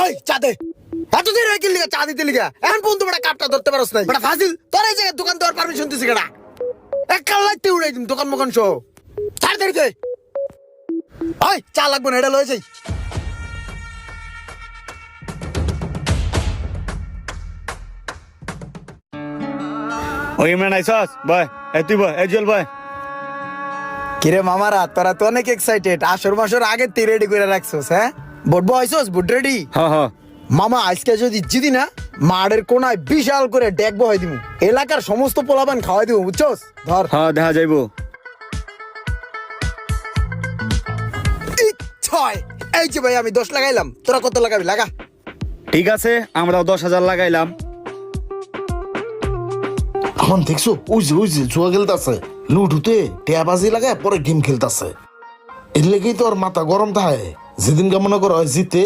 ওই চা দে। এত দেরি হয়ে গেলি চা দিতে লিগা, এখন পর্যন্ত বড় কাপটা ধরতে পারছ নাই। বড় ফাজিল, তোর এই জায়গায় দোকান দেওয়ার পারমিশন দিছিস কেডা? এক কাল্লাইতে উড়াই দিম দোকান মোকান সহ। ছাড় দেরিতে। ওই চা লাগবে না, এটা লয়ে যাই। ওই ইমরান আইসস বয়, এই তুই বয়, এই জল বয়। কিরে মামারা, তোরা তো অনেক এক্সাইটেড, আসর মাসের আগে তুই রেডি করে রাখছস। হ্যাঁ বুট বয়সস, বুট রেডি? হ্যাঁ হ্যাঁ মামা আজকে যদি জিতি না, মাঠের কোনায় বিশাল করে ডেক বহাই দিমু, এলাকার সমস্ত পোলাপান খাওয়াই দিমু, বুঝছস? ধর। হ্যাঁ, দেখা যাইবো। ছয়। এই যে ভাই আমি 10 লাগাইলাম, তোরা কত লাগাবি? লাগা। ঠিক আছে, আমরাও 10,000 লাগাইলাম। এখন দেখছো ওই যে জুয়া খেলতেছে, লুটুতে টেয়াবাজি লাগায় পরে গেম খেলতেছে। এর লেগেই তো ওর মাথা গরম থাকে। যেদিন মনে করো জিতে